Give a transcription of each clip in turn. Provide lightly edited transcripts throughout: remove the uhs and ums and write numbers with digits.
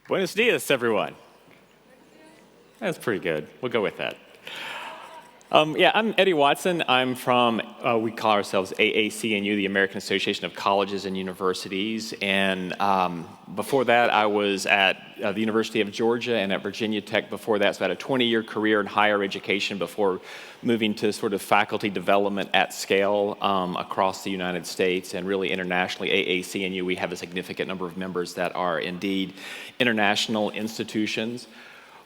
Buenos dias, everyone. That's pretty good. We'll go with that. Yeah, I'm Eddie Watson. I'm from, we call ourselves AAC&U, the American Association of Colleges and Universities. And before that, I was at the University of Georgia and at Virginia Tech before that. So I had a 20-year career in higher education before moving to sort of faculty development at scale across the United States and really internationally. AAC&U, we have a significant number of members that are indeed international institutions.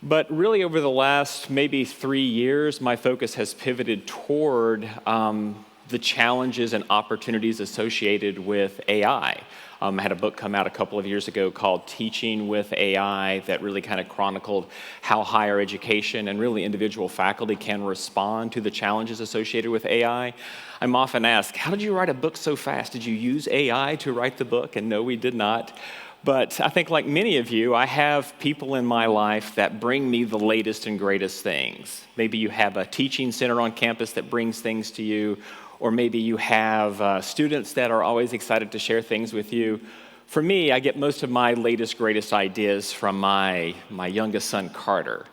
But really over the last maybe 3 years, my focus has pivoted toward the challenges and opportunities associated with AI. I had a book come out a couple of years ago called Teaching with AI that really kind of chronicled how higher education and really individual faculty can respond to the challenges associated with AI. I'm often asked, how did you write a book so fast? Did you use AI to write the book? And no, we did not. But I think like many of you, I have people in my life that bring me the latest and greatest things. Maybe you have a teaching center on campus that brings things to you, or maybe you have students that are always excited to share things with you. For me, I get most of my latest, greatest ideas from my youngest son, Carter.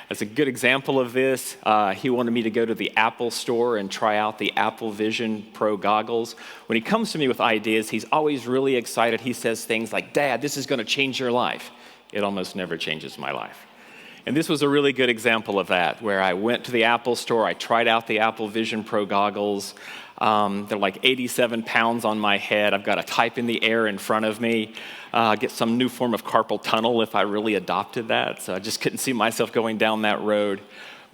As a good example of this, he wanted me to go to the Apple store and try out the Apple Vision Pro goggles. When he comes to me with ideas, he's always really excited. He says things like, "Dad, this is going to change your life." It almost never changes my life. And this was a really good example of that, where I went to the Apple store, I tried out the Apple Vision Pro goggles. They're like 87 pounds on my head. I've got to type in the air in front of me, get some new form of carpal tunnel if I really adopted that. So I just couldn't see myself going down that road.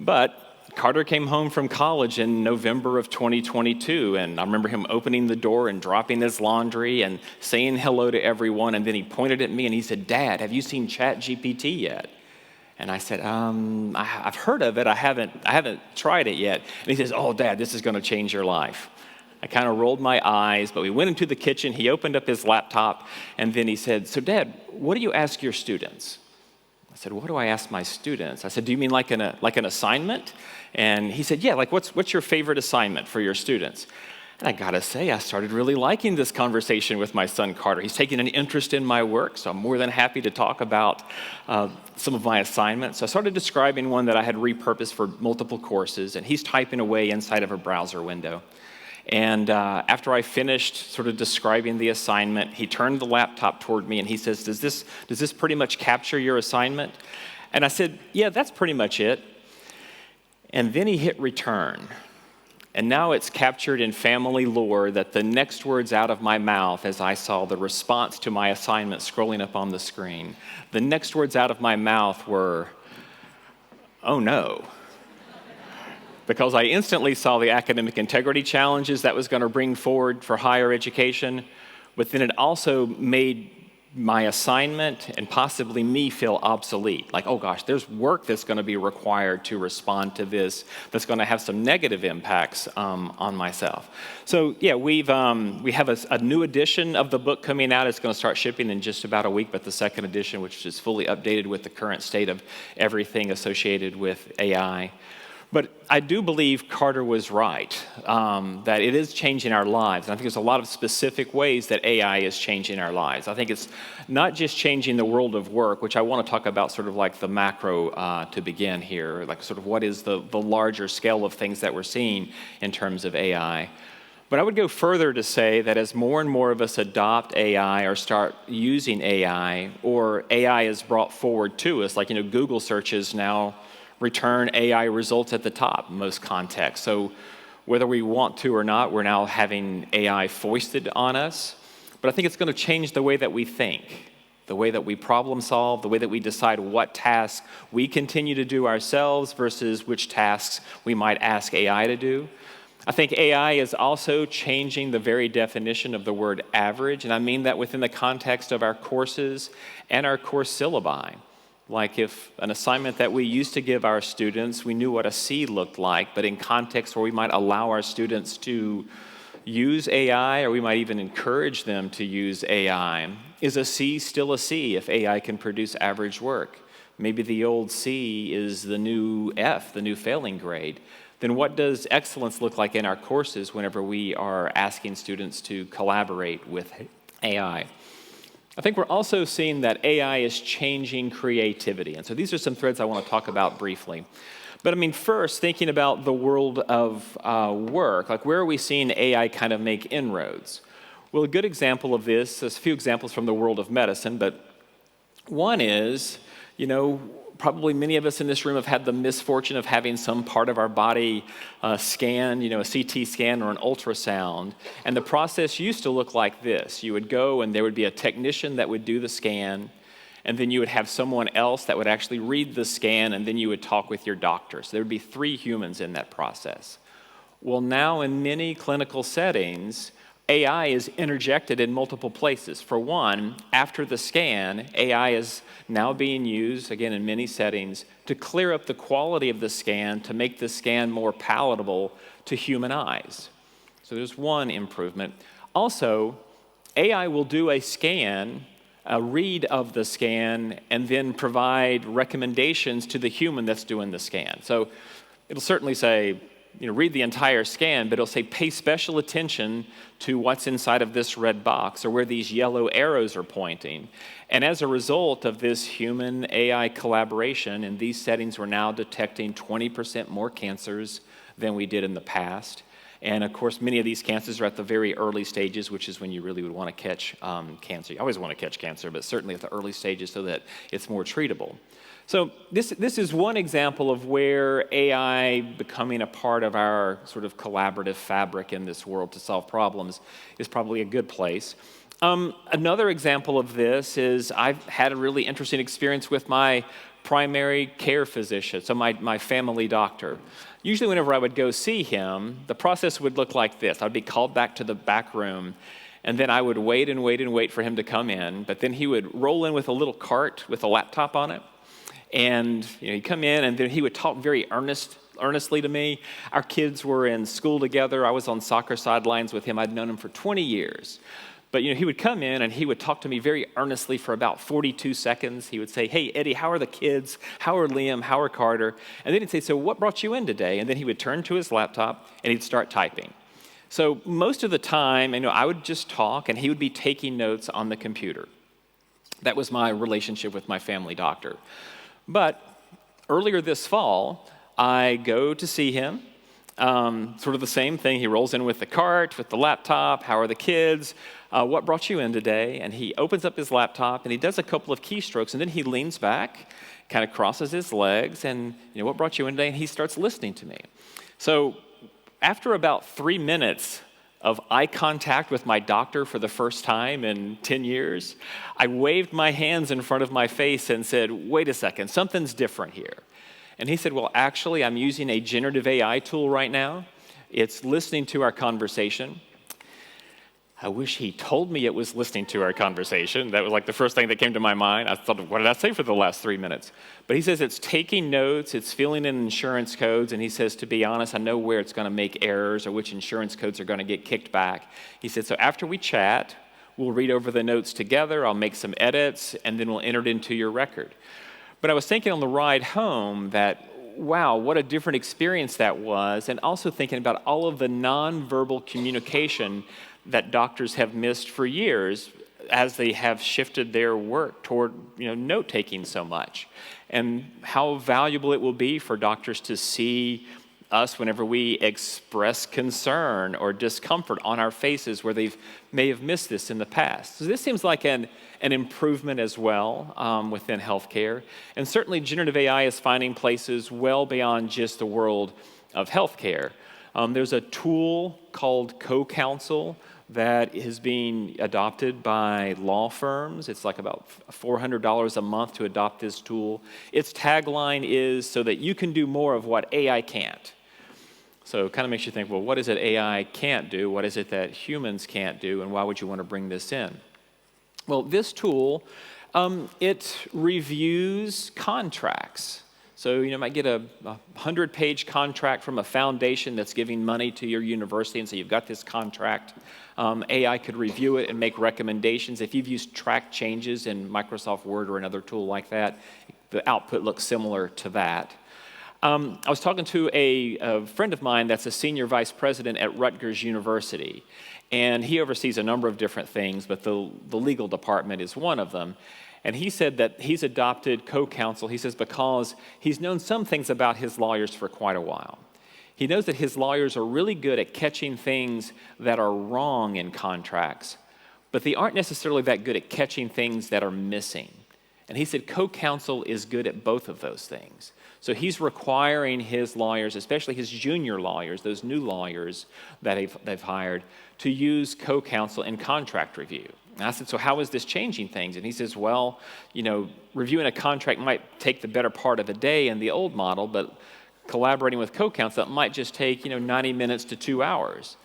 But Carter came home from college in November of 2022, and I remember him opening the door and dropping his laundry and saying hello to everyone, and then he pointed at me and he said, "Dad, have you seen ChatGPT yet?" And I said, I've heard of it. I haven't tried it yet. And he says, "Oh, Dad, this is going to change your life." I kind of rolled my eyes, but we went into the kitchen. He opened up his laptop, and then he said, "So, Dad, what do you ask your students?" I said, "What do I ask my students?" I said, "Do you mean like an assignment?" And he said, "Yeah, like what's your favorite assignment for your students?" And I gotta say, I started really liking this conversation with my son, Carter. He's taking an interest in my work, so I'm more than happy to talk about some of my assignments. So I started describing one that I had repurposed for multiple courses, and he's typing away inside of a browser window. And after I finished sort of describing the assignment, he turned the laptop toward me and he says, does this pretty much capture your assignment? And I said, "Yeah, that's pretty much it." And then he hit return. And now it's captured in family lore that the next words out of my mouth, as I saw the response to my assignment scrolling up on the screen, the next words out of my mouth were, "Oh no." Because I instantly saw the academic integrity challenges that was going to bring forward for higher education, but then it also made my assignment and possibly me feel obsolete. Like, oh gosh, there's work that's going to be required to respond to this that's going to have some negative impacts on myself. So yeah, we have a new edition of the book coming out. It's going to start shipping in just about a week, but the second edition, which is fully updated with the current state of everything associated with AI. But I do believe Carter was right, that it is changing our lives. And I think there's a lot of specific ways that AI is changing our lives. I think it's not just changing the world of work, which I want to talk about sort of like the macro to begin here, like sort of what is the larger scale of things that we're seeing in terms of AI. But I would go further to say that as more and more of us adopt AI or start using AI, or AI is brought forward to us, like, Google searches now return AI results at the top in most contexts. So whether we want to or not, we're now having AI foisted on us. But I think it's going to change the way that we think, the way that we problem solve, the way that we decide what tasks we continue to do ourselves versus which tasks we might ask AI to do. I think AI is also changing the very definition of the word average, and I mean that within the context of our courses and our course syllabi. Like if an assignment that we used to give our students, we knew what a C looked like, but in context where we might allow our students to use AI, or we might even encourage them to use AI, is a C still a C if AI can produce average work? Maybe the old C is the new F, the new failing grade. Then what does excellence look like in our courses whenever we are asking students to collaborate with AI? I think we're also seeing that AI is changing creativity. And so these are some threads I want to talk about briefly. But I mean, first, thinking about the world of work, like where are we seeing AI kind of make inroads? Well, a good example of this, there's a few examples from the world of medicine, but one is, probably many of us in this room have had the misfortune of having some part of our body scanned, a CT scan or an ultrasound. And the process used to look like this. You would go and there would be a technician that would do the scan, and then you would have someone else that would actually read the scan, and then you would talk with your doctor. So there would be 3 humans in that process. Well, now in many clinical settings, AI is interjected in multiple places. For one, after the scan, AI is now being used, again, in many settings, to clear up the quality of the scan to make the scan more palatable to human eyes. So there's one improvement. Also, AI will do a scan, a read of the scan, and then provide recommendations to the human that's doing the scan. So it'll certainly say, read the entire scan, but it'll say pay special attention to what's inside of this red box or where these yellow arrows are pointing. And as a result of this human-AI collaboration, in these settings, we're now detecting 20% more cancers than we did in the past. And of course, many of these cancers are at the very early stages, which is when you really would want to catch cancer. You always want to catch cancer, but certainly at the early stages so that it's more treatable. So this is one example of where AI becoming a part of our sort of collaborative fabric in this world to solve problems is probably a good place. Another example of this is I've had a really interesting experience with my primary care physician, so my family doctor. Usually whenever I would go see him, the process would look like this. I'd be called back to the back room, and then I would wait and wait and wait for him to come in, but then he would roll in with a little cart with a laptop on it. And he'd come in, and then he would talk very earnestly to me. Our kids were in school together. I was on soccer sidelines with him. I'd known him for 20 years. But he would come in, and he would talk to me very earnestly for about 42 seconds. He would say, "Hey, Eddie, how are the kids? How are Liam? How are Carter?" And then he'd say, "So what brought you in today?" And then he would turn to his laptop, and he'd start typing. So most of the time, I would just talk, and he would be taking notes on the computer. That was my relationship with my family doctor. But earlier this fall, I go to see him, sort of the same thing. He rolls in with the cart, with the laptop. "How are the kids? What brought you in today?" And he opens up his laptop, and he does a couple of keystrokes, and then he leans back, kind of crosses his legs, and, "What brought you in today?" And he starts listening to me. So after about 3 minutes of eye contact with my doctor for the first time in 10 years, I waved my hands in front of my face and said, "Wait a second, something's different here." And he said, "Well, actually, I'm using a generative AI tool right now. It's listening to our conversation." I wish he told me it was listening to our conversation. That was like the first thing that came to my mind. I thought, what did I say for the last 3 minutes? But he says it's taking notes, it's filling in insurance codes, and he says, to be honest, I know where it's going to make errors or which insurance codes are going to get kicked back. He said, so after we chat, we'll read over the notes together, I'll make some edits, and then we'll enter it into your record. But I was thinking on the ride home that, wow, what a different experience that was, and also thinking about all of the nonverbal communication that doctors have missed for years as they have shifted their work toward note-taking so much, and how valuable it will be for doctors to see us whenever we express concern or discomfort on our faces where they may have missed this in the past. So this seems like an improvement as well within healthcare. And certainly generative AI is finding places well beyond just the world of healthcare. There's a tool called CoCounsel that is being adopted by law firms. It's like about $400 a month to adopt this tool. Its tagline is so that you can do more of what AI can't. So it kind of makes you think, well, what is it AI can't do? What is it that humans can't do? And why would you want to bring this in? Well, this tool, it reviews contracts. So you might get a 100-page contract from a foundation that's giving money to your university, and so you've got this contract. AI could review it and make recommendations. If you've used track changes in Microsoft Word or another tool like that, the output looks similar to that. I was talking to a friend of mine that's a senior vice president at Rutgers University, And he oversees a number of different things, but the legal department is one of them. And he said that he's adopted co-counsel, he says, because he's known some things about his lawyers for quite a while. He knows that his lawyers are really good at catching things that are wrong in contracts, but they aren't necessarily that good at catching things that are missing. And he said co-counsel is good at both of those things. So he's requiring his lawyers, especially his junior lawyers, those new lawyers that they've hired, to use co-counsel in contract review. And I said, so how is this changing things? And he says, well, reviewing a contract might take the better part of a day in the old model, but collaborating with co-counsel, it might just take 90 minutes to 2 hours.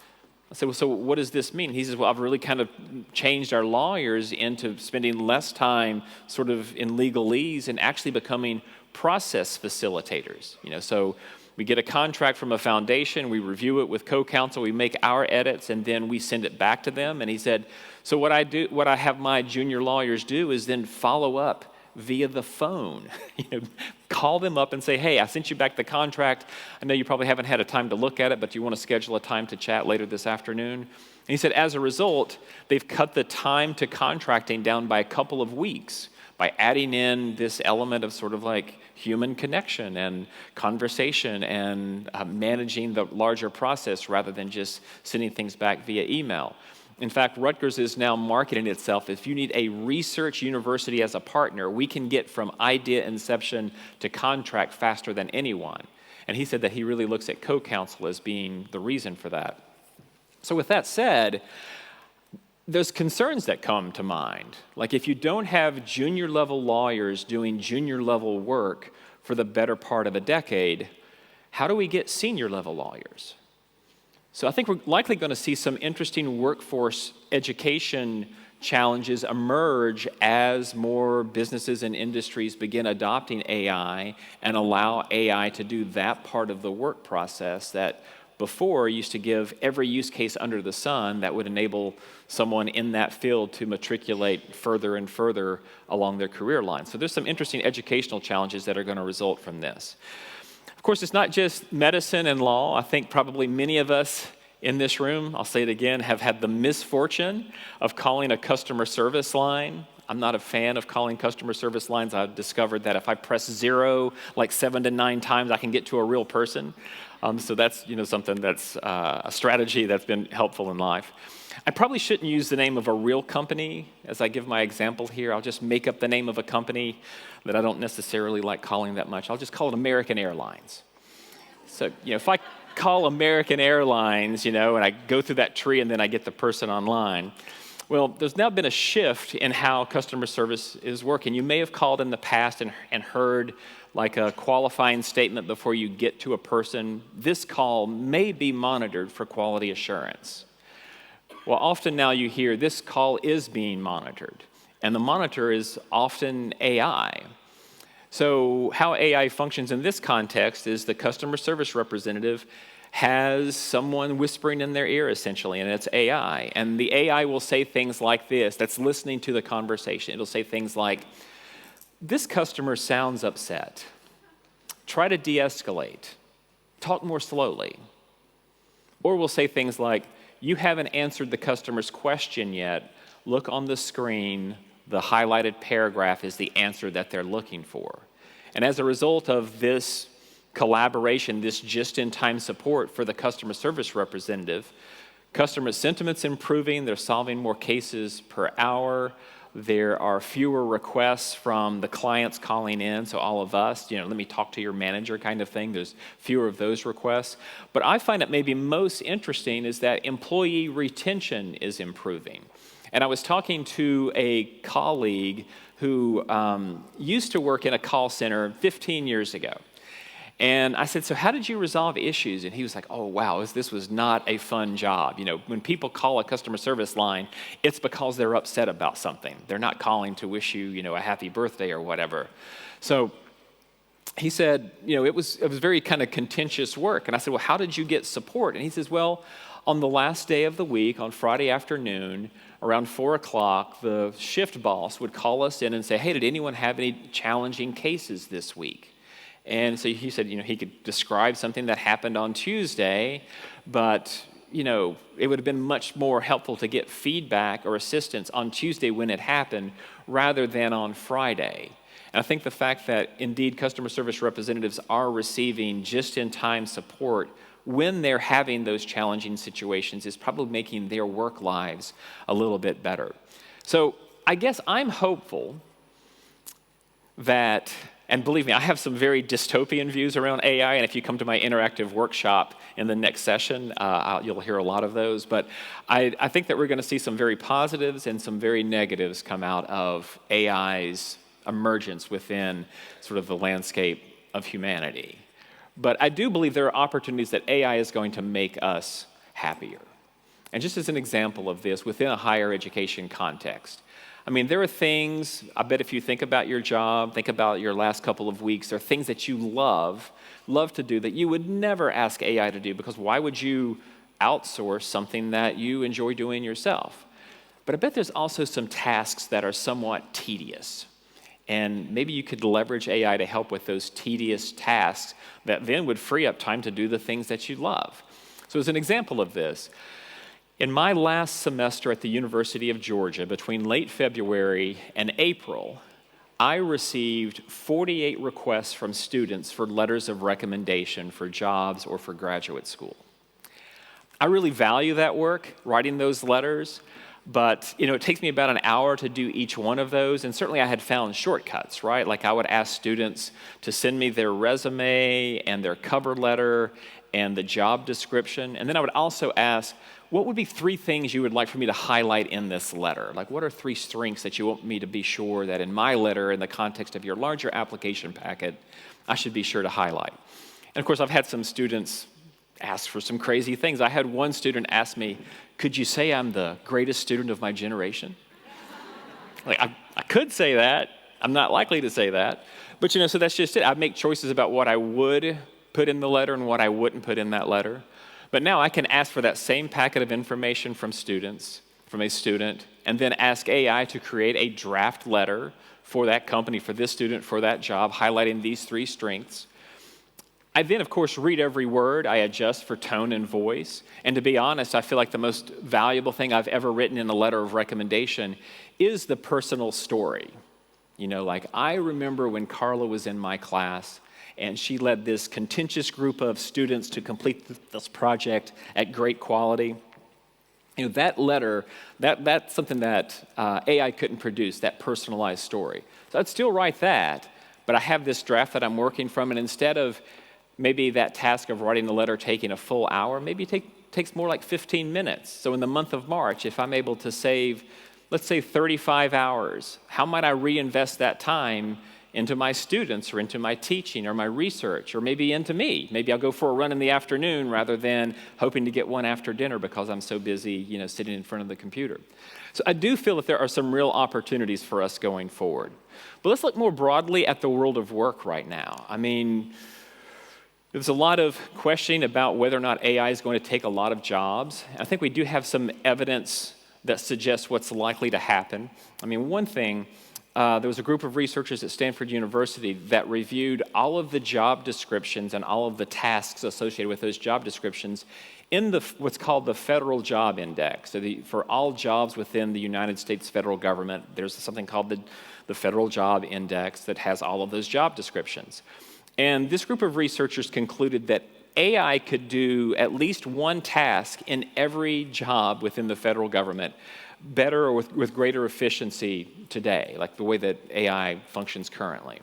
I said, well, so what does this mean? He says, well, I've really kind of changed our lawyers into spending less time sort of in legalese and actually becoming process facilitators. So we get a contract from a foundation, we review it with co-counsel, we make our edits, and then we send it back to them. And he said, so what I have my junior lawyers do is then follow up via the phone. Call them up and say, hey, I sent you back the contract. I know you probably haven't had a time to look at it, but do you want to schedule a time to chat later this afternoon? And he said, as a result, they've cut the time to contracting down by a couple of weeks by adding in this element of sort of like human connection and conversation and managing the larger process rather than just sending things back via email. In fact, Rutgers is now marketing itself. If you need a research university as a partner, we can get from idea inception to contract faster than anyone. And he said that he really looks at co-counsel as being the reason for that. So with that said, there's concerns that come to mind. Like if you don't have junior level lawyers doing junior level work for the better part of a decade, how do we get senior level lawyers? So I think we're likely going to see some interesting workforce education challenges emerge as more businesses and industries begin adopting AI and allow AI to do that part of the work process that before used to give every use case under the sun that would enable someone in that field to matriculate further and further along their career line. So there's some interesting educational challenges that are going to result from this. Of course, it's not just medicine and law. I think probably many of us in this room, I'll say it again, have had the misfortune of calling a customer service line. I'm not a fan of calling customer service lines. I've discovered that if I press 0 like 7 to 9 times, I can get to a real person. So that's something that's a strategy that's been helpful in life. I probably shouldn't use the name of a real company as I give my example here. I'll just make up the name of a company that I don't necessarily like calling that much. I'll just call it American Airlines. So if I call American Airlines, and I go through that tree and then I get the person online, well, there's now been a shift in how customer service is working. You may have called in the past and heard like a qualifying statement before you get to a person. This call may be monitored for quality assurance. Well, often now you hear this call is being monitored, and the monitor is often AI. So how AI functions in this context is the customer service representative has someone whispering in their ear, essentially, and it's AI. And the AI will say things like this, that's listening to the conversation. It'll say things like, this customer sounds upset. Try to de-escalate. Talk more slowly. Or we'll say things like, you haven't answered the customer's question yet. Look on the screen. The highlighted paragraph is the answer that they're looking for. And as a result of this collaboration, this just-in-time support for the customer service representative, customer sentiment's improving. They're solving more cases per hour. There are fewer requests from the clients calling in, so all of us, let me talk to your manager kind of thing. There's fewer of those requests. But I find it maybe most interesting is that employee retention is improving. And I was talking to a colleague who used to work in a call center 15 years ago. And I said, so how did you resolve issues? And he was like, oh, wow, this was not a fun job. When people call a customer service line, it's because they're upset about something. They're not calling to wish you, a happy birthday or whatever. So he said, it was very kind of contentious work. And I said, well, how did you get support? And he says, well, on the last day of the week, on Friday afternoon, around 4 o'clock, the shift boss would call us in and say, hey, did anyone have any challenging cases this week? And so he said, he could describe something that happened on Tuesday, but it would have been much more helpful to get feedback or assistance on Tuesday when it happened rather than on Friday. And I think the fact that, indeed, customer service representatives are receiving just-in-time support when they're having those challenging situations is probably making their work lives a little bit better. So I guess I'm hopeful that, and believe me, I have some very dystopian views around AI, and if you come to my interactive workshop in the next session, you'll hear a lot of those. But I think that we're going to see some very positives and some very negatives come out of AI's emergence within sort of the landscape of humanity. But I do believe there are opportunities that AI is going to make us happier. And just as an example of this, within a higher education context, I mean, there are things, I bet if you think about your job, think about your last couple of weeks, there are things that you love to do that you would never ask AI to do, because why would you outsource something that you enjoy doing yourself? But I bet there's also some tasks that are somewhat tedious. And maybe you could leverage AI to help with those tedious tasks that then would free up time to do the things that you love. So as an example of this, in my last semester at the University of Georgia, between late February and April, I received 48 requests from students for letters of recommendation for jobs or for graduate school. I really value that work, writing those letters. But it takes me about an hour to do each one of those, and certainly I had found shortcuts, right? Like I would ask students to send me their resume and their cover letter and the job description, and then I would also ask, what would be 3 things you would like for me to highlight in this letter? Like, what are 3 strengths that you want me to be sure that in my letter, in the context of your larger application packet, I should be sure to highlight? And of course, I've had some students ask for some crazy things. I had one student ask me, could you say I'm the greatest student of my generation? Like, I could say that. I'm not likely to say that. But, so that's just it. I make choices about what I would put in the letter and what I wouldn't put in that letter. But now I can ask for that same packet of information from a student, and then ask AI to create a draft letter for that company, for this student, for that job, highlighting these 3 strengths. I then, of course, read every word. I adjust for tone and voice. And to be honest, I feel like the most valuable thing I've ever written in a letter of recommendation is the personal story. Like I remember when Carla was in my class, and she led this contentious group of students to complete this project at great quality. That letter, that's something that AI couldn't produce, that personalized story. So I'd still write that, but I have this draft that I'm working from, and instead of maybe that task of writing the letter taking a full hour, maybe it takes more like 15 minutes. So in the month of March, if I'm able to save, let's say 35 hours, how might I reinvest that time into my students or into my teaching or my research or maybe into me? Maybe I'll go for a run in the afternoon rather than hoping to get one after dinner because I'm so busy, sitting in front of the computer. So I do feel that there are some real opportunities for us going forward. But let's look more broadly at the world of work right now. I mean, there's a lot of questioning about whether or not AI is going to take a lot of jobs. I think we do have some evidence that suggests what's likely to happen. I mean, one thing, there was a group of researchers at Stanford University that reviewed all of the job descriptions and all of the tasks associated with those job descriptions in what's called the Federal Job Index. So for all jobs within the United States federal government, there's something called the Federal Job Index that has all of those job descriptions. And this group of researchers concluded that AI could do at least one task in every job within the federal government better or with greater efficiency today, like the way that AI functions currently.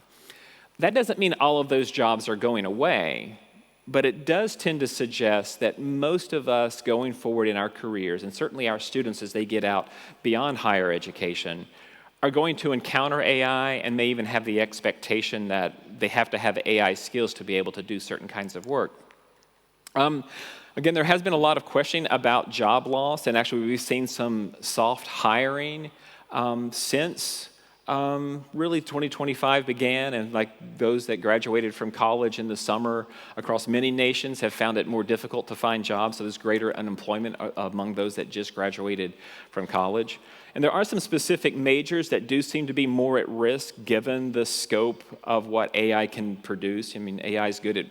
That doesn't mean all of those jobs are going away, but it does tend to suggest that most of us going forward in our careers, and certainly our students as they get out beyond higher education, are going to encounter AI and may even have the expectation that they have to have AI skills to be able to do certain kinds of work. Again, there has been a lot of questioning about job loss, and actually we've seen some soft hiring since really 2025 began, and like those that graduated from college in the summer across many nations have found it more difficult to find jobs, so there's greater unemployment among those that just graduated from college. And there are some specific majors that do seem to be more at risk given the scope of what AI can produce. I mean, AI is good at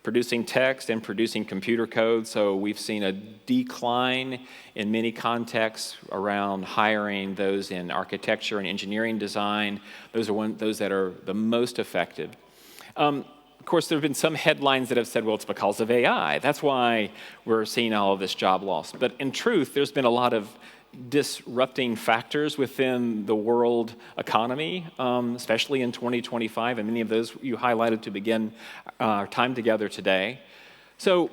producing text and producing computer code. So we've seen a decline in many contexts around hiring those in architecture and engineering design. Those are those that are the most affected. Of course, there have been some headlines that have said, well, it's because of AI. That's why we're seeing all of this job loss. But in truth, there's been a lot of disrupting factors within the world economy, especially in 2025, and many of those you highlighted to begin our time together today. So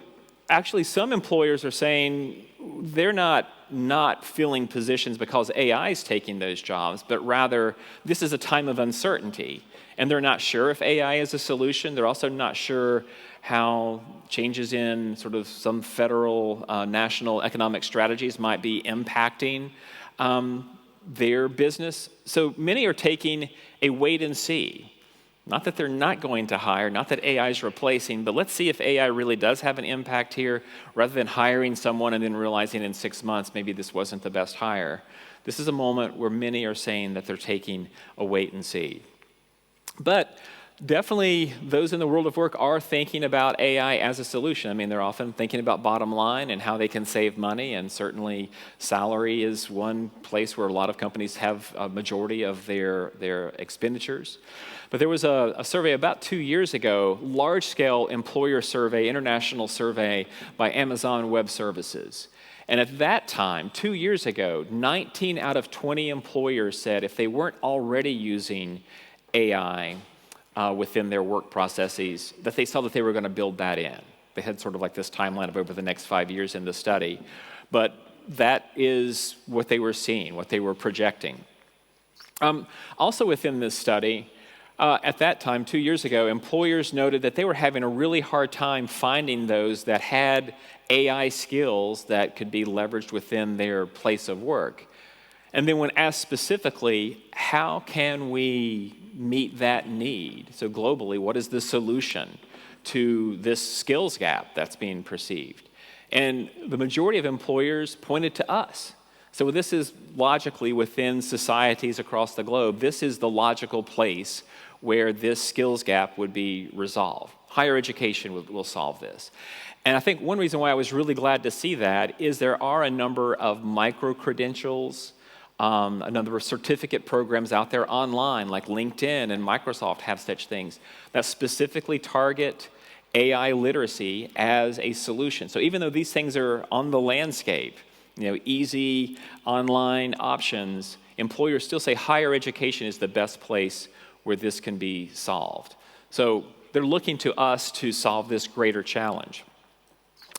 actually, some employers are saying they're not filling positions because AI is taking those jobs, but rather this is a time of uncertainty. And they're not sure if AI is a solution. They're also not sure how changes in sort of some federal, national economic strategies might be impacting their business. So many are taking a wait and see. Not that they're not going to hire, not that AI is replacing, but let's see if AI really does have an impact here, rather than hiring someone and then realizing in 6 months maybe this wasn't the best hire. This is a moment where many are saying that they're taking a wait and see. But definitely those in the world of work are thinking about AI as a solution. I mean, they're often thinking about bottom line and how they can save money, and certainly salary is one place where a lot of companies have a majority of their expenditures. But there was a survey about 2 years ago, large-scale employer survey, international survey by Amazon Web Services. And at that time, 2 years ago, 19 out of 20 employers said if they weren't already using AI within their work processes, that they saw that they were going to build that in. They had sort of like this timeline of over the next 5 years in the study. But that is what they were seeing, what they were projecting. Also within this study, at that time, 2 years ago, employers noted that they were having a really hard time finding those that had AI skills that could be leveraged within their place of work. And then when asked specifically, how can we meet that need? So globally, what is the solution to this skills gap that's being perceived? And the majority of employers pointed to us. So this is logically within societies across the globe, this is the logical place where this skills gap would be resolved. Higher education will solve this. And I think one reason why I was really glad to see that is there are a number of micro-credentials, a number of certificate programs out there online, like LinkedIn and Microsoft have such things, that specifically target AI literacy as a solution. So even though these things are on the landscape, easy online options, employers still say higher education is the best place where this can be solved. So they're looking to us to solve this greater challenge.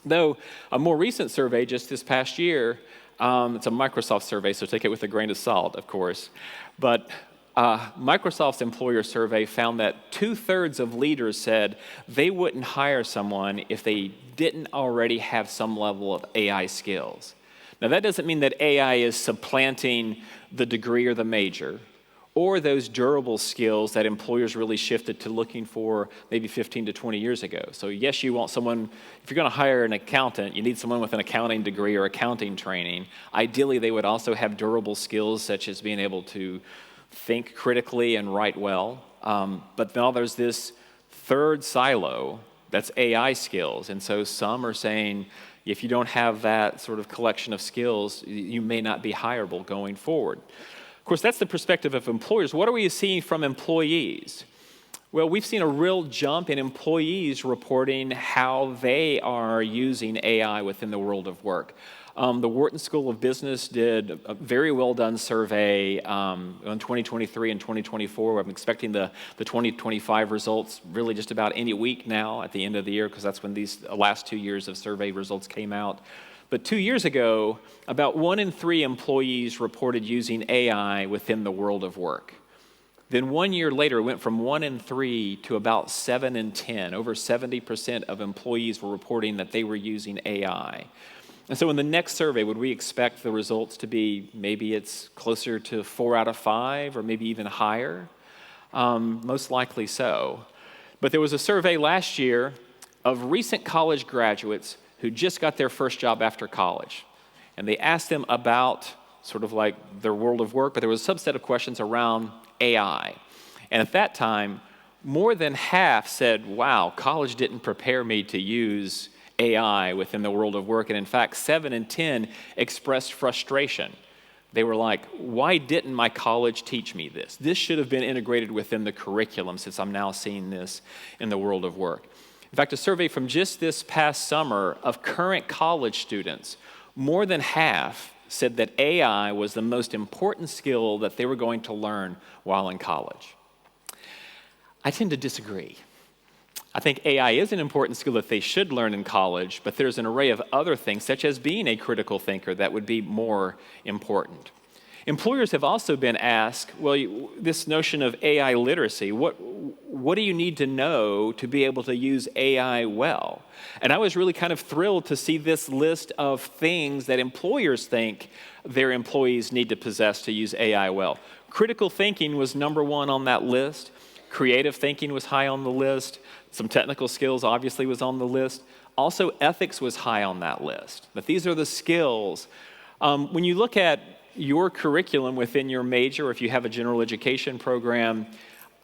Though a more recent survey just this past year, it's a Microsoft survey, so take it with a grain of salt, of course. But Microsoft's employer survey found that 2/3 of leaders said they wouldn't hire someone if they didn't already have some level of AI skills. Now, that doesn't mean that AI is supplanting the degree or the major, or those durable skills that employers really shifted to looking for maybe 15 to 20 years ago. So yes, you want someone, if you're going to hire an accountant, you need someone with an accounting degree or accounting training. Ideally, they would also have durable skills such as being able to think critically and write well. But now there's this third silo that's AI skills. And so some are saying, if you don't have that sort of collection of skills, you may not be hireable going forward. Of course, that's the perspective of employers. What are we seeing from employees? Well, we've seen a real jump in employees reporting how they are using AI within the world of work. The Wharton School of Business did a very well done survey on 2023 and 2024. I'm expecting the 2025 results really just about any week now at the end of the year, because that's when these last 2 years of survey results came out. But 2 years ago, about 1 in 3 employees reported using AI within the world of work. Then 1 year later, it went from 1 in 3 to about 7 in 10. Over 70% of employees were reporting that they were using AI. And so in the next survey, would we expect the results to be maybe it's closer to 4 out of 5 or maybe even higher? Most likely so. But there was a survey last year of recent college graduates who just got their first job after college. And they asked them about sort of like their world of work, but there was a subset of questions around AI. And at that time, more than half said, wow, college didn't prepare me to use AI within the world of work. And in fact, 7 in 10 expressed frustration. They were like, why didn't my college teach me this? This should have been integrated within the curriculum since I'm now seeing this in the world of work. In fact, a survey from just this past summer of current college students, more than half said that AI was the most important skill that they were going to learn while in college. I tend to disagree. I think AI is an important skill that they should learn in college, but there's an array of other things, such as being a critical thinker, that would be more important. Employers have also been asked, well, this notion of AI literacy, what do you need to know to be able to use AI well? And I was really kind of thrilled to see this list of things that employers think their employees need to possess to use AI well. Critical thinking was number 1 on that list. Creative thinking was high on the list. Some technical skills obviously was on the list. Also, ethics was high on that list. But these are the skills. When you look at your curriculum within your major, or if you have a general education program,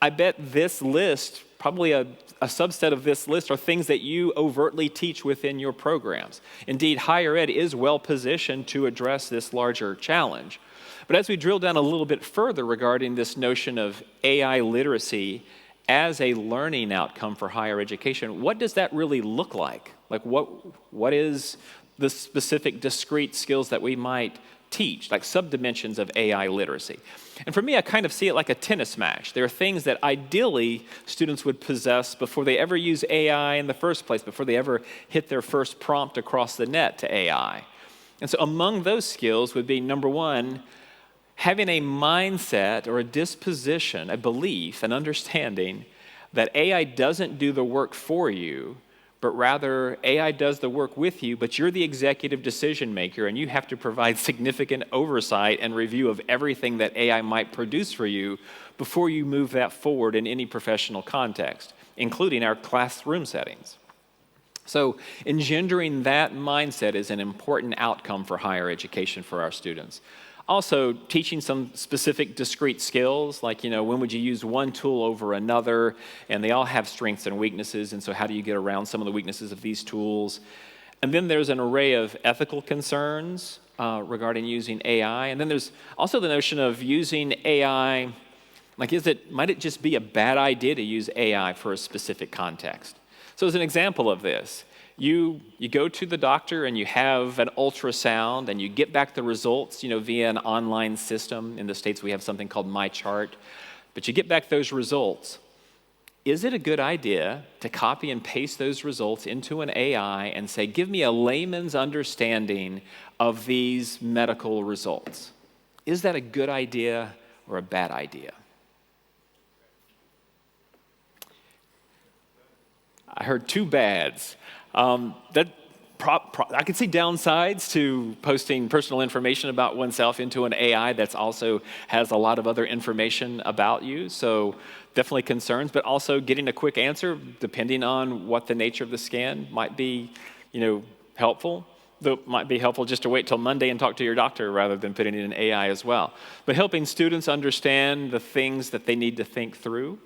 I bet this list, probably a subset of this list, are things that you overtly teach within your programs. Indeed, higher ed is well positioned to address this larger challenge. But as we drill down a little bit further regarding this notion of AI literacy as a learning outcome for higher education, what does that really look like? Like what is the specific discrete skills that we might teach, like subdimensions of AI literacy? And for me, I kind of see it like a tennis match. There are things that ideally students would possess before they ever use AI in the first place, before they ever hit their first prompt across the net to AI. And so among those skills would be, number 1, having a mindset or a disposition, a belief, an understanding that AI doesn't do the work for you, but rather AI does the work with you, but you're the executive decision maker and you have to provide significant oversight and review of everything that AI might produce for you before you move that forward in any professional context, including our classroom settings. So engendering that mindset is an important outcome for higher education for our students. Also, teaching some specific discrete skills, like, when would you use one tool over another? And they all have strengths and weaknesses, and so how do you get around some of the weaknesses of these tools? And then there's an array of ethical concerns regarding using AI. And then there's also the notion of using AI, like might it just be a bad idea to use AI for a specific context? So as an example of this, you go to the doctor and you have an ultrasound and you get back the results, via an online system. In the States, we have something called MyChart. But you get back those results. Is it a good idea to copy and paste those results into an AI and say, give me a layman's understanding of these medical results? Is that a good idea or a bad idea? I heard 2 bads. I can see downsides to posting personal information about oneself into an AI that also has a lot of other information about you. So definitely concerns, but also getting a quick answer, depending on what the nature of the scan, might be, helpful. Though it might be helpful just to wait till Monday and talk to your doctor rather than putting it in AI as well. But helping students understand the things that they need to think through.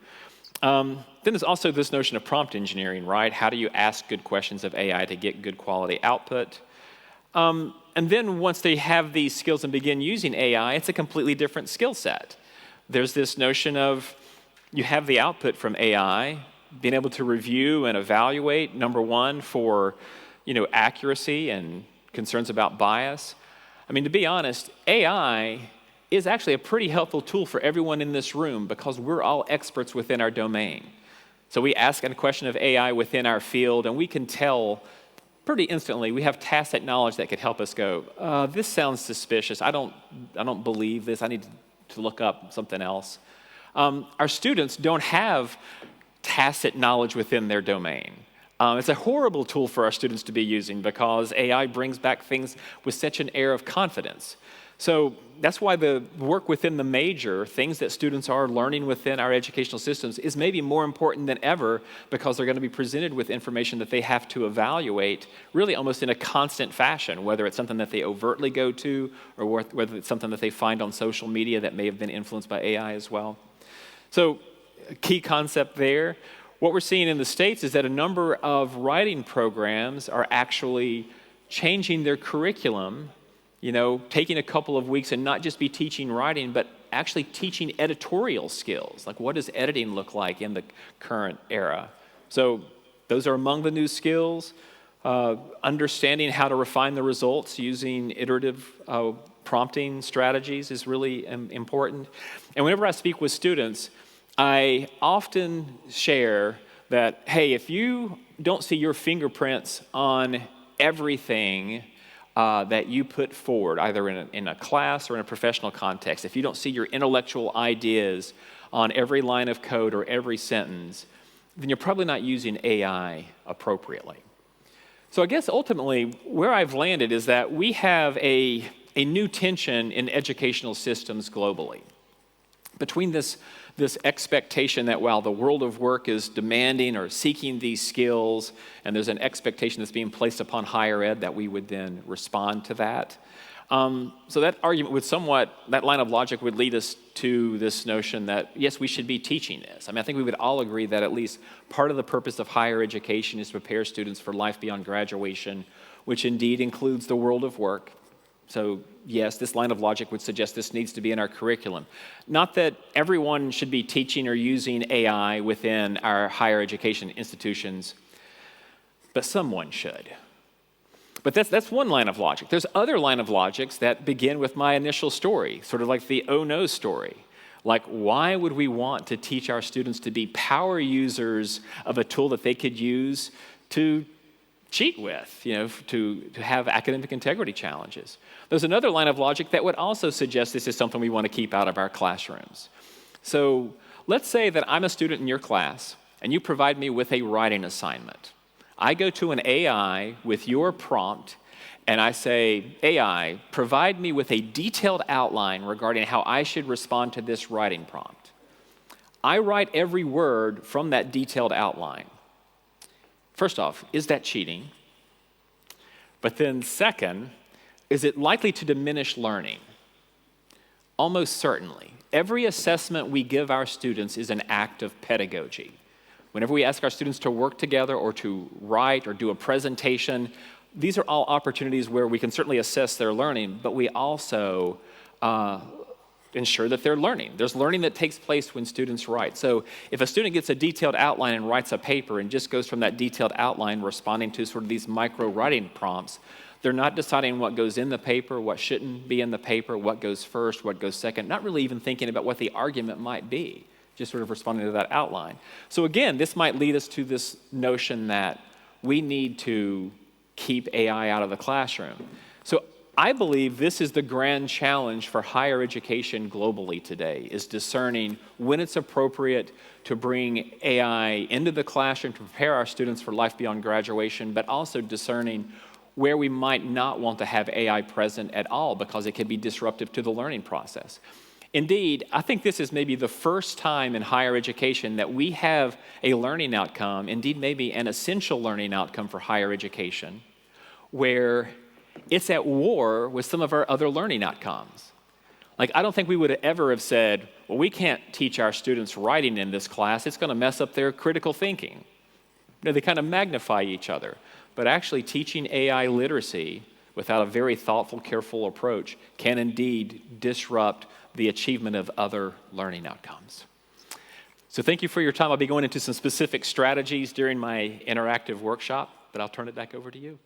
Then there's also this notion of prompt engineering, right? How do you ask good questions of AI to get good quality output? And then once they have these skills and begin using AI, it's a completely different skill set. There's this notion of you have the output from AI, being able to review and evaluate, number 1, for accuracy and concerns about bias. I mean, to be honest, AI is actually a pretty helpful tool for everyone in this room because we're all experts within our domain. So we ask a question of AI within our field, and we can tell pretty instantly. We have tacit knowledge that could help us go, this sounds suspicious. I don't believe this. I need to look up something else. Our students don't have tacit knowledge within their domain. It's a horrible tool for our students to be using because AI brings back things with such an air of confidence. So that's why the work within the major, things that students are learning within our educational systems, is maybe more important than ever because they're going to be presented with information that they have to evaluate really almost in a constant fashion, whether it's something that they overtly go to or whether it's something that they find on social media that may have been influenced by AI as well. So key concept there. What we're seeing in the States is that a number of writing programs are actually changing their curriculum, taking a couple of weeks and not just be teaching writing, but actually teaching editorial skills. Like, what does editing look like in the current era? So those are among the new skills. Understanding how to refine the results using iterative prompting strategies is really important. And whenever I speak with students, I often share that, hey, if you don't see your fingerprints on everything that you put forward, either in a class or in a professional context, if you don't see your intellectual ideas on every line of code or every sentence, then you're probably not using AI appropriately. So I guess ultimately where I've landed is that we have a new tension in educational systems globally. Between this expectation that while the world of work is demanding or seeking these skills, and there's an expectation that's being placed upon higher ed that we would then respond to that. So that argument that line of logic would lead us to this notion that, yes, we should be teaching this. I think we would all agree that at least part of the purpose of higher education is to prepare students for life beyond graduation, which indeed includes the world of work. So yes, this line of logic would suggest this needs to be in our curriculum. Not that everyone should be teaching or using AI within our higher education institutions, but someone should. But that's one line of logic. There's other line of logics that begin with my initial story, sort of like the oh no story. Like, why would we want to teach our students to be power users of a tool that they could use to cheat with, to have academic integrity challenges? There's another line of logic that would also suggest this is something we want to keep out of our classrooms. So let's say that I'm a student in your class, and you provide me with a writing assignment. I go to an AI with your prompt, and I say, AI, provide me with a detailed outline regarding how I should respond to this writing prompt. I write every word from that detailed outline. First off, is that cheating? But then second, is it likely to diminish learning? Almost certainly. Every assessment we give our students is an act of pedagogy. Whenever we ask our students to work together or to write or do a presentation, these are all opportunities where we can certainly assess their learning, but we also ensure that they're learning. There's learning that takes place when students write. So if a student gets a detailed outline and writes a paper and just goes from that detailed outline responding to sort of these micro writing prompts, they're not deciding what goes in the paper, what shouldn't be in the paper, what goes first, what goes second, not really even thinking about what the argument might be, just sort of responding to that outline. So again, this might lead us to this notion that we need to keep AI out of the classroom. So I believe this is the grand challenge for higher education globally today, is discerning when it's appropriate to bring AI into the classroom to prepare our students for life beyond graduation, but also discerning where we might not want to have AI present at all because it can be disruptive to the learning process. Indeed, I think this is maybe the first time in higher education that we have a learning outcome, indeed maybe an essential learning outcome for higher education, where it's at war with some of our other learning outcomes. Like, I don't think we would ever have said, well, we can't teach our students writing in this class. It's going to mess up their critical thinking. They kind of magnify each other. But actually teaching AI literacy without a very thoughtful, careful approach can indeed disrupt the achievement of other learning outcomes. So thank you for your time. I'll be going into some specific strategies during my interactive workshop, but I'll turn it back over to you.